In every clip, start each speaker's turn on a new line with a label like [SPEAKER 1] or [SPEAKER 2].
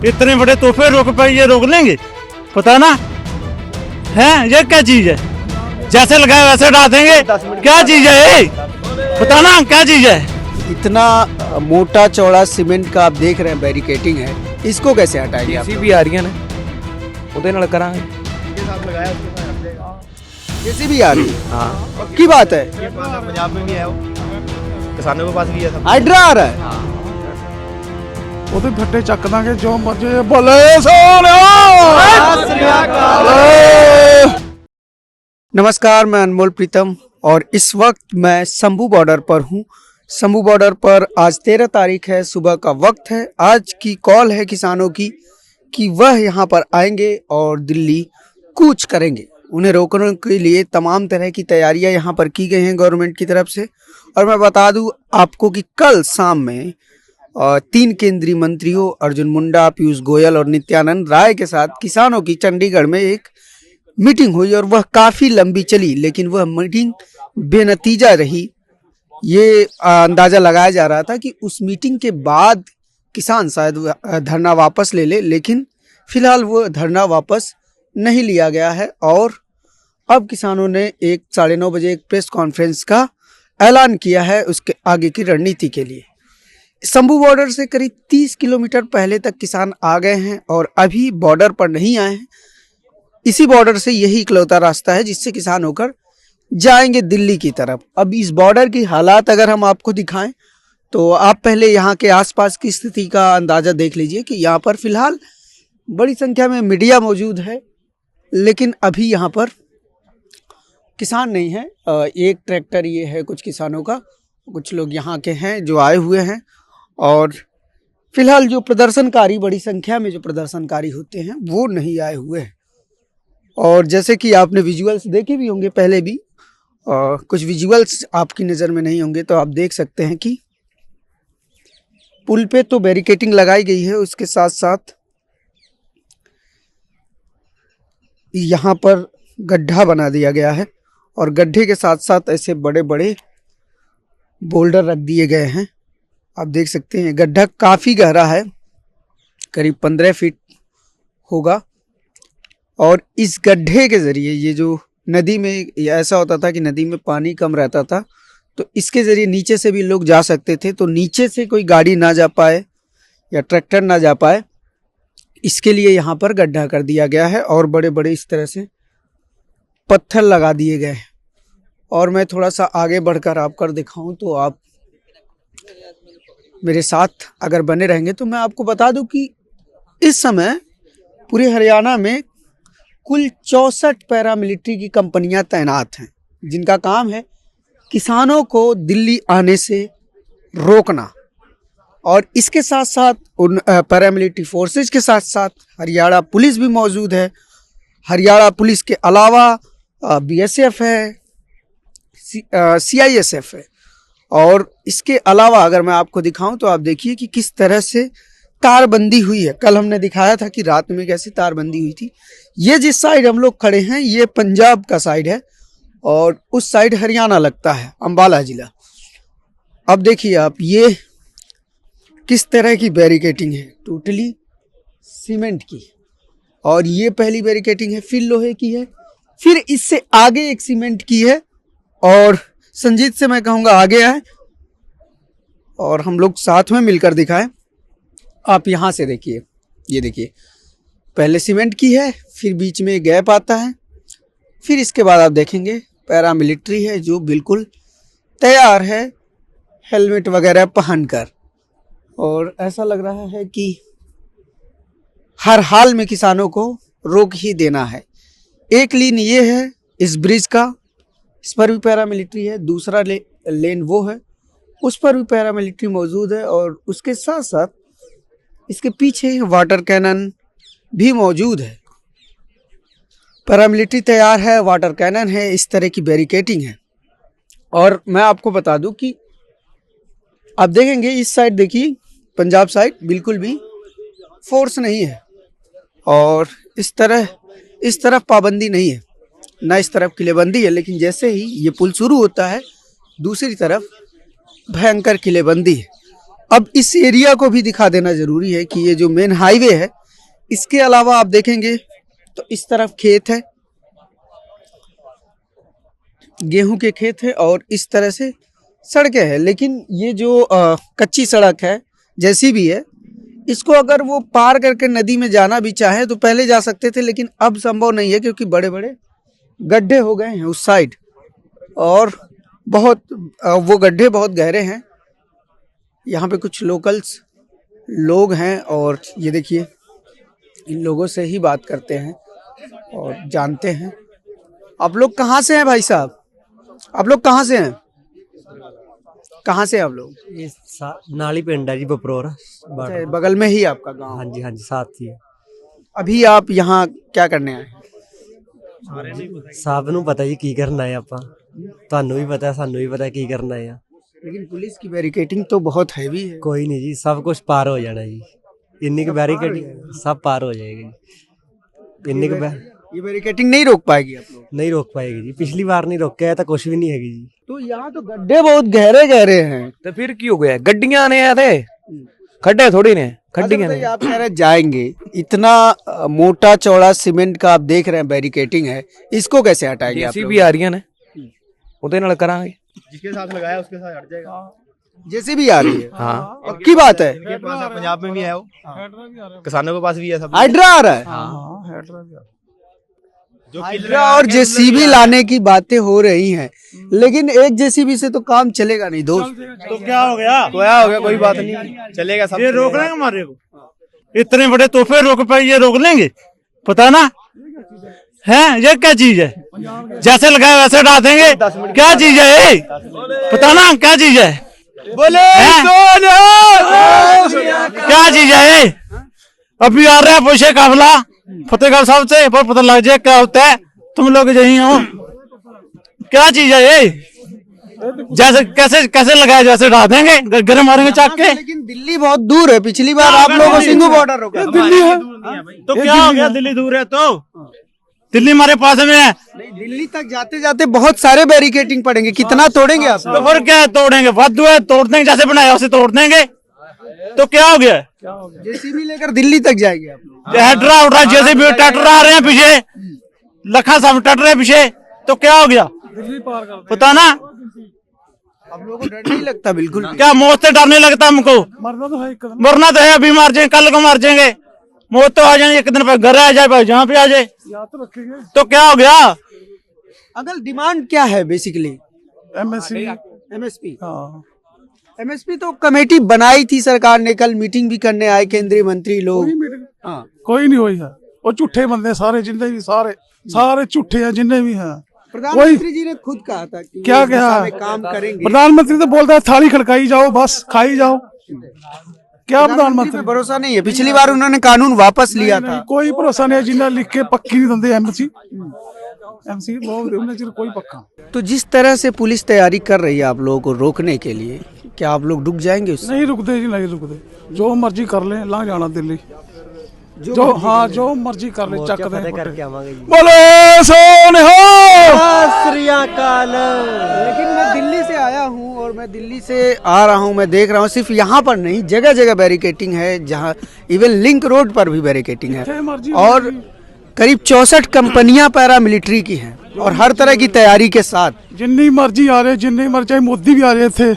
[SPEAKER 1] इतने बड़े तोहफे रोक पाए, ये रोक लेंगे? पता ना है ये क्या चीज है? जैसे लगाए वैसे डाल देंगे, क्या चीज है ये? पता ना क्या चीज है?
[SPEAKER 2] इतना मोटा चौड़ा सीमेंट का आप देख रहे हैं बैरिकेटिंग है, इसको कैसे हटाएंगे आप?
[SPEAKER 3] भी आ रही ने ਉਹਦੇ ਨਾਲ ਕਰਾਂਗੇ।
[SPEAKER 2] जेसीबी आ रही है, की बात है?
[SPEAKER 3] पंजाब में भी है, किसानों के पास भी है सब।
[SPEAKER 2] हाइड्रा आ रहा है।
[SPEAKER 4] ਉਹਦੇ ਫੱਟੇ ਚੱਕ ਦਾਂਗੇ ਜੋ ਮਰਜ਼ੀ ਬੋਲੇ ਸੋਹਣਿਆ।
[SPEAKER 2] नमस्कार, मैं अनमोल प्रीतम और इस वक्त मैं शंभू बॉर्डर पर हूँ। शंभू बॉर्डर पर आज 13 तारीख है, सुबह का वक्त है। आज की कॉल है किसानों की कि वह यहाँ पर आएंगे और दिल्ली कूच करेंगे। उन्हें रोकने के लिए तमाम तरह की तैयारियां यहाँ पर की गई हैं गवर्नमेंट की तरफ से। और मैं बता दूं आपको कि कल शाम में 3 केंद्रीय मंत्रियों अर्जुन मुंडा, पीयूष गोयल और नित्यानंद राय के साथ किसानों की चंडीगढ़ में एक मीटिंग हुई और वह काफ़ी लंबी चली, लेकिन वह मीटिंग बेनतीजा रही। ये अंदाज़ा लगाया जा रहा था कि उस मीटिंग के बाद किसान शायद धरना वापस ले ले, लेकिन फिलहाल वो धरना वापस नहीं लिया गया है। और अब किसानों ने 9:30 बजे एक प्रेस कॉन्फ्रेंस का ऐलान किया है उसके आगे की रणनीति के लिए। शंभू बॉर्डर से करीब 30 किलोमीटर पहले तक किसान आ गए हैं और अभी बॉर्डर पर नहीं आए हैं। इसी बॉर्डर से यही इकलौता रास्ता है जिससे किसान होकर जाएंगे दिल्ली की तरफ। अब इस बॉर्डर की हालात अगर हम आपको दिखाएं तो आप पहले यहाँ के आसपास की स्थिति का अंदाज़ा देख लीजिए कि यहाँ पर फिलहाल बड़ी संख्या में मीडिया मौजूद है, लेकिन अभी यहाँ पर किसान नहीं है। एक ट्रैक्टर ये है कुछ किसानों का, कुछ लोग यहाँ के हैं जो आए हुए हैं। और फिलहाल जो प्रदर्शनकारी, बड़ी संख्या में जो प्रदर्शनकारी होते हैं वो नहीं आए हुए हैं। और जैसे कि आपने विजुअल्स देखे भी होंगे पहले भी, कुछ विजुअल्स आपकी नज़र में नहीं होंगे तो आप देख सकते हैं कि पुल पे तो बैरिकेटिंग लगाई गई है, उसके साथ साथ यहाँ पर गड्ढा बना दिया गया है और गड्ढे के साथ साथ ऐसे बड़े बड़े बोल्डर रख दिए गए हैं। आप देख सकते हैं गड्ढा काफ़ी गहरा है, करीब 15 फीट होगा। और इस गड्ढे के ज़रिए ये जो नदी में ऐसा होता था कि नदी में पानी कम रहता था तो इसके ज़रिए नीचे से भी लोग जा सकते थे, तो नीचे से कोई गाड़ी ना जा पाए या ट्रैक्टर ना जा पाए, इसके लिए यहाँ पर गड्ढा कर दिया गया है और बड़े बड़े इस तरह से पत्थर लगा दिए गए हैं। और मैं थोड़ा सा आगे बढ़कर आपको दिखाऊं तो आप मेरे साथ अगर बने रहेंगे तो मैं आपको बता दूं कि इस समय पूरे हरियाणा में कुल 64 पैरामिलिट्री की कंपनियां तैनात हैं, जिनका काम है किसानों को दिल्ली आने से रोकना। और इसके साथ साथ उन पैरामिलिट्री फोर्सेज के साथ साथ हरियाणा पुलिस भी मौजूद है। हरियाणा पुलिस के अलावा बीएसएफ है, सीआईएसएफ है। और इसके अलावा अगर मैं आपको दिखाऊं तो आप देखिए कि किस तरह से तारबंदी हुई है। कल हमने दिखाया था कि रात में कैसे तारबंदी हुई थी। ये जिस साइड हम लोग खड़े हैं ये पंजाब का साइड है और उस साइड हरियाणा लगता है, अम्बाला जिला। अब देखिए आप ये किस तरह की बैरिकेटिंग है, टोटली सीमेंट की। और ये पहली बैरिकेटिंग है, फिर लोहे की है, फिर इससे आगे एक सीमेंट की है और संजीत से मैं कहूँगा आगे आए और हम लोग साथ में मिलकर दिखाएं। आप यहाँ से देखिए, ये देखिए पहले सीमेंट की है, फिर बीच में गैप आता है, फिर इसके बाद आप देखेंगे पैरामिलिट्री है जो बिल्कुल तैयार है हेलमेट वगैरह पहनकर। और ऐसा लग रहा है कि हर हाल में किसानों को रोक ही देना है। एक लेन ये है इस ब्रिज का, इस पर भी पैरामिलिट्री है, दूसरा लेन वो है, उस पर भी पैरामिलिट्री मौजूद है। और उसके साथ साथ इसके पीछे वाटर कैनन भी मौजूद है। पैरामिलिट्री तैयार है, वाटर कैनन है, इस तरह की बैरिकेटिंग है। और मैं आपको बता दूं कि आप देखेंगे इस साइड, देखिए पंजाब साइड बिल्कुल भी फोर्स नहीं है और इस तरफ पाबंदी नहीं है, ना इस तरफ किलेबंदी है। लेकिन जैसे ही ये पुल शुरू होता है दूसरी तरफ भयंकर किलेबंदी है। अब इस एरिया को भी दिखा देना जरूरी है कि ये जो मेन हाईवे है, इसके अलावा आप देखेंगे तो इस तरफ खेत है, गेहूं के खेत है और इस तरह से सड़कें हैं। लेकिन ये जो कच्ची सड़क है जैसी भी है, इसको अगर वो पार करके नदी में जाना भी चाहे तो पहले जा सकते थे, लेकिन अब संभव नहीं है क्योंकि बड़े बड़े गड्ढे हो गए हैं उस साइड और बहुत वो गड्ढे बहुत गहरे हैं। यहाँ पे कुछ लोकल्स लोग हैं और ये देखिए इन लोगों से ही बात करते हैं और जानते हैं। आप लोग कहाँ से हैं भाई साहब? आप लोग कहाँ से हैं? कहाँ से आप लोग?
[SPEAKER 5] ये नाली पिंड है जी, बपरोर
[SPEAKER 2] अच्छा, बगल में ही आपका गांव?
[SPEAKER 5] हाँ जी, हाँ जी, साथ ही है।
[SPEAKER 2] अभी आप यहाँ क्या करने आए?
[SPEAKER 5] साहब ਨੂੰ ਪਤਾ ਜੀ ਕੀ ਕਰਨਾ ਹੈ ਆਪਾਂ, ਤੁਹਾਨੂੰ ਵੀ ਪਤਾ ਸਾਨੂੰ ਵੀ ਪਤਾ ਕੀ ਕਰਨਾ ਹੈ।
[SPEAKER 2] लेकिन पुलिस की बैरिकेडिंग तो बहुत हैवी है।
[SPEAKER 5] ਕੋਈ ਨਹੀਂ ਜੀ, ਸਭ ਕੁਝ ਪਾਰ ਹੋ ਜਾਣਾ ਜੀ, ਇੰਨੀ ਕੁ बैरिकेडिंग सब पार हो जाएगा जी। ਇੰਨੀ ਕੁ
[SPEAKER 2] ये बैरिकेडिंग नहीं रोक पाएगी आप लोग?
[SPEAKER 5] नहीं रोक पाएगी जी, पिछली बार नहीं रोके तो कुछ भी नहीं है जी।
[SPEAKER 2] तो यहाँ तो गड्ढे बहुत गहरे गहरे हैं।
[SPEAKER 3] तो फिर क्यों गया? गड्डियां ने आते खड्डे थोड़ी ने, खड्डियां ने।
[SPEAKER 2] आप कह रहे जाएंगे, इतना मोटा चौड़ा सीमेंट का आप देख रहे हैं बैरिकेडिंग है, इसको कैसे हटाएंगे आप लोग?
[SPEAKER 3] भी आ रही है ਉਹਦੇ ਨਾਲ ਕਰਾਂਗੇ, जिसके साथ लगाया उसके साथ हट जाएगा।
[SPEAKER 2] जैसे भी आ रही है।
[SPEAKER 3] हाँ,
[SPEAKER 2] पक्की बात है।
[SPEAKER 3] इनके पास है, पंजाब में भी है वो, किसानों के पास भी है, सब
[SPEAKER 2] हाइड्रा आ रहा है।
[SPEAKER 3] जो
[SPEAKER 2] हाइड्रा और जेसीबी लाने की बातें हो रही हैं, लेकिन एक जेसीबी से तो काम चलेगा नहीं दोस्त।
[SPEAKER 1] तो क्या हो गया?
[SPEAKER 3] क्या हो गया? कोई बात नहीं, चलेगा सब।
[SPEAKER 1] ये रोक लेंगे हमारे को? इतने बड़े तोहफे रोक पाए, ये रोक लेंगे? पता ना है ये क्या चीज है? जैसे लगाए वैसे डाल देंगे, क्या चीज है ये? पता ना क्या चीज है?
[SPEAKER 3] बोले
[SPEAKER 1] क्या चीज है ये? अभी आ रहा है पूछे काफिला फतेहगढ़ साहब से, पर पता लग जाए क्या होता है। तुम लोग यही हो, क्या चीज है ये? जैसे कैसे कैसे लगाए जैसे डाल देंगे, घर मारेंगे चाक के।
[SPEAKER 2] लेकिन दिल्ली बहुत दूर है, पिछली बार आप लोगों को सिंघू बॉर्डर रोका।
[SPEAKER 4] दिल्ली है
[SPEAKER 1] तो क्या हो गया? दिल्ली दूर है तो दिल्ली हमारे पास में है।
[SPEAKER 2] नहीं, दिल्ली तक जाते जाते बहुत सारे बैरिकेडिंग पड़ेंगे, कितना तोड़ेंगे आप?
[SPEAKER 1] तो फिर क्या तोड़ेंगे? वादू है, तोड़ देंगे, जैसे बनाया उसे तोड़ देंगे। तो क्या हो गया?
[SPEAKER 2] जेसीबी लेकर दिल्ली तक जाएंगे आप लोग?
[SPEAKER 1] हेड्रा उठ रहा, जैसे भी ट्रैक्टर आ रहे हैं पीछे, लखा साहब ट्रैक्टर है पीछे, तो क्या हो गया? पता ना।
[SPEAKER 2] आप लोगों को डर नहीं लगता बिल्कुल भी?
[SPEAKER 1] क्या मौत से डरने लगता हमको?
[SPEAKER 4] मरना तो है,
[SPEAKER 1] मरना तो है, अभी मार जाएंगे, कल को मार जाएंगे, मौत तो आ जाए, एक दिन पर घर आ जाए, भाई जहाँ पे आ जाए,
[SPEAKER 4] याद तो रखेंगे।
[SPEAKER 1] तो क्या हो गया?
[SPEAKER 2] अगर डिमांड क्या है बेसिकली?
[SPEAKER 4] एमएसपी।
[SPEAKER 2] एमएसपी।
[SPEAKER 4] हाँ,
[SPEAKER 2] एमएसपी तो कमेटी बनाई थी सरकार ने, कल मीटिंग भी करने आए केंद्रीय मंत्री लोग। हाँ,
[SPEAKER 4] कोई नहीं हुई है, वो झूठे बंदे सारे, जितने भी सारे झूठे हैं जितने भी हैं।
[SPEAKER 2] प्रधानमंत्री जी ने खुद कहा था कि
[SPEAKER 4] क्या
[SPEAKER 2] वो इस
[SPEAKER 4] कहा?
[SPEAKER 2] दिशा में काम करेंगे।
[SPEAKER 4] प्रधानमंत्री तो बोलता है थाली खड़काई जाओ, बस खाई जाओ। क्या
[SPEAKER 2] प्रधानमंत्री पे भरोसा नहीं है? पिछली बार उन्होंने कानून वापस लिया था।
[SPEAKER 4] कोई भरोसा नहीं है, जिन्हें लिख के पक्की नहीं दंदे एमसी लोग कोई पक्का।
[SPEAKER 2] तो जिस तरह से पुलिस तैयारी कर रही है आप लोगों को रोकने के लिए, क्या आप लोग रुक जाएंगे उससे?
[SPEAKER 4] नहीं रुकते जी, नहीं रुकते, जो मर्जी कर ले, ला जाना दिल्ली, जो हाँ जो मर्जी कर ले, चक दे
[SPEAKER 5] करके आवांगे जी।
[SPEAKER 4] बोले सोने हो।
[SPEAKER 2] लेकिन मैं दिल्ली से आया हूँ और मैं दिल्ली से आ रहा हूँ, मैं देख रहा हूँ सिर्फ यहाँ पर नहीं, जगह जगह बैरिकेडिंग है, जहाँ इवन लिंक रोड पर भी बैरिकेडिंग है। और करीब 64 कंपनियां पैरामिलिट्री की हैं और हर तरह की तैयारी के साथ।
[SPEAKER 4] जिन्नी मर्जी आ रहे, जिन्नी मर्जी, मोदी भी आ रहे थे,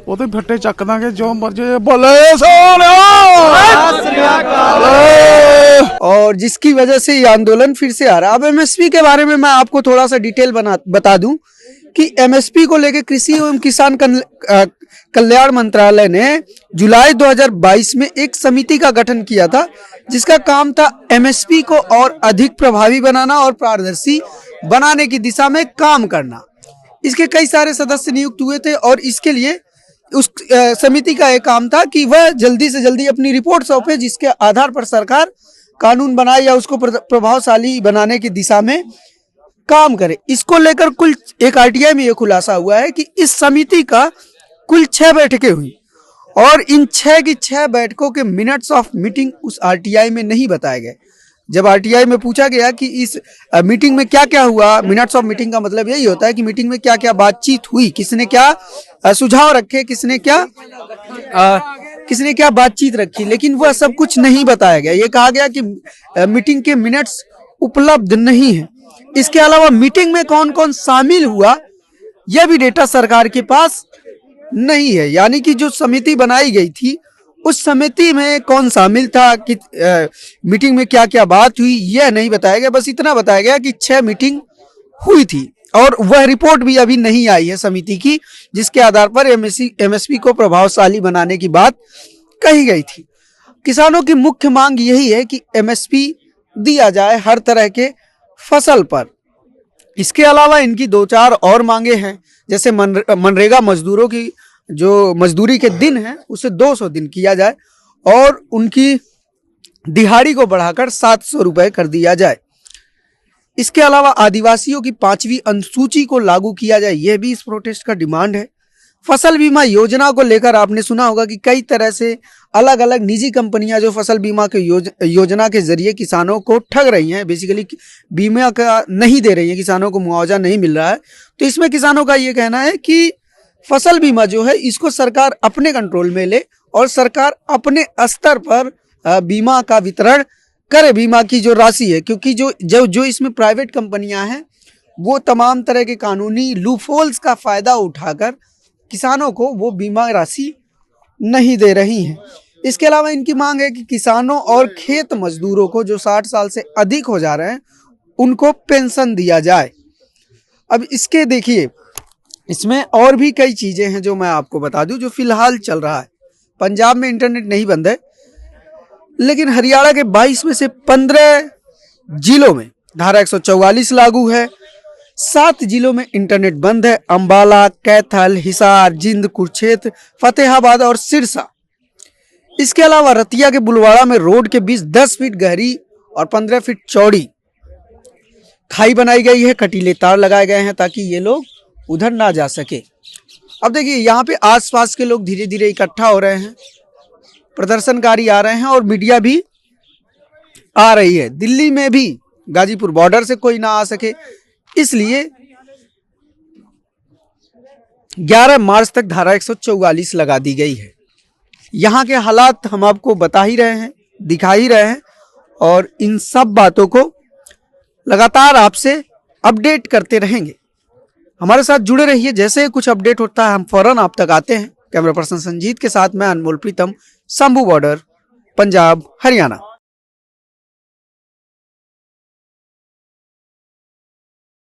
[SPEAKER 4] वो तो फट्टे चक देंगे, जो मर्जी। बोले सोने
[SPEAKER 2] और जिसकी वजह से ये आंदोलन फिर से आ रहा है। अब एमएसपी के बारे में मैं आपको थोड़ा सा डिटेल बता दूं कि एमएसपी को लेकर कृषि एवं किसान कल्याण मंत्रालय ने जुलाई 2022 में एक समिति का गठन किया था, जिसका काम था एमएसपी को और अधिक प्रभावी बनाना और पारदर्शी बनाने की दिशा में काम करना। इसके कई सारे सदस्य नियुक्त हुए थे और इसके लिए उस समिति का एक काम था कि वह जल्दी से जल्दी अपनी रिपोर्ट सौंपे, जिसके आधार पर सरकार कानून बनाए या उसको प्रभावशाली बनाने की दिशा में काम करे। इसको लेकर कुल एक आरटीआई में यह खुलासा हुआ है कि इस समिति का कुल 6 बैठकें हुई और इन 6 की 6 बैठकों के मिनट्स ऑफ मीटिंग उस आरटीआई में नहीं बताए गए। जब आरटीआई में पूछा गया कि इस मीटिंग में क्या क्या हुआ, मिनट्स ऑफ मीटिंग का मतलब यही होता है कि मीटिंग में क्या क्या बातचीत हुई, किसने क्या सुझाव रखे, किसने क्या किसने क्या बातचीत रखी, लेकिन वह सब कुछ नहीं बताया गया। ये कहा गया कि मीटिंग के मिनट्स उपलब्ध नहीं है। इसके अलावा मीटिंग में कौन कौन शामिल हुआ यह भी डेटा सरकार के पास नहीं है। यानी कि जो समिति बनाई गई थी उस समिति में कौन शामिल था, कि मीटिंग में क्या क्या बात हुई, यह नहीं बताया गया। बस इतना बताया गया कि 6 मीटिंग हुई थी और वह रिपोर्ट भी अभी नहीं आई है समिति की, जिसके आधार पर एमएसपी को प्रभावशाली बनाने की बात कही गई थी। किसानों की मुख्य मांग यही है कि एमएसपी दिया जाए हर तरह के फसल पर। इसके अलावा इनकी 2-4 और मांगे हैं, जैसे मनरेगा मजदूरों की जो मजदूरी के दिन हैं उसे 200 दिन किया जाए और उनकी दिहाड़ी को बढ़ाकर 700 रुपए कर दिया जाए। इसके अलावा आदिवासियों की 5वीं अनुसूची को लागू किया जाए, यह भी इस प्रोटेस्ट का डिमांड है। फसल बीमा योजना को लेकर आपने सुना होगा कि कई तरह से अलग अलग निजी कंपनियां जो फसल बीमा के योजना के जरिए किसानों को ठग रही हैं, बेसिकली बीमा का नहीं दे रही हैं, किसानों को मुआवजा नहीं मिल रहा है। तो इसमें किसानों का ये कहना है कि फसल बीमा जो है इसको सरकार अपने कंट्रोल में ले और सरकार अपने स्तर पर बीमा का वितरण करे, बीमा की जो राशि है, क्योंकि जो इसमें प्राइवेट कंपनियां हैं वो तमाम तरह के कानूनी लूपहोल्स का फायदा उठाकर किसानों को वो बीमा राशि नहीं दे रही हैं। इसके अलावा इनकी मांग है कि किसानों और खेत मजदूरों को जो 60 साल से अधिक हो जा रहे हैं उनको पेंशन दिया जाए। अब इसके देखिए इसमें और भी कई चीजें हैं जो मैं आपको बता दूं जो फिलहाल चल रहा है। पंजाब में इंटरनेट नहीं बंद है, लेकिन हरियाणा के 22 में से 15 जिलों में धारा 144 लागू है। 7 जिलों में इंटरनेट बंद है, अंबाला, कैथल, हिसार, जिंद, कुरुक्षेत्र, फतेहाबाद और सिरसा। इसके अलावा रतिया के बुलवाड़ा में रोड के बीच 10 फीट गहरी और 15 फीट चौड़ी खाई बनाई गई है, कटीले तार लगाए गए हैं ताकि ये लोग उधर ना जा सके। अब देखिए यहाँ पे आसपास के लोग धीरे धीरे इकट्ठा हो रहे हैं, प्रदर्शनकारी आ रहे हैं और मीडिया भी आ रही है। दिल्ली में भी गाजीपुर बॉर्डर से कोई ना आ सके, इसलिए 11 मार्च तक धारा 144 लगा दी गई है। यहाँ के हालात हम आपको बता ही रहे हैं, दिखा ही रहे हैं और इन सब बातों को लगातार आपसे अपडेट करते रहेंगे। हमारे साथ जुड़े रहिए, जैसे कुछ अपडेट होता है हम फौरन आप तक आते हैं। कैमरा पर्सन संजीत के साथ मैं अनमोल प्रीतम, शंभू बॉर्डर, पंजाब, हरियाणा।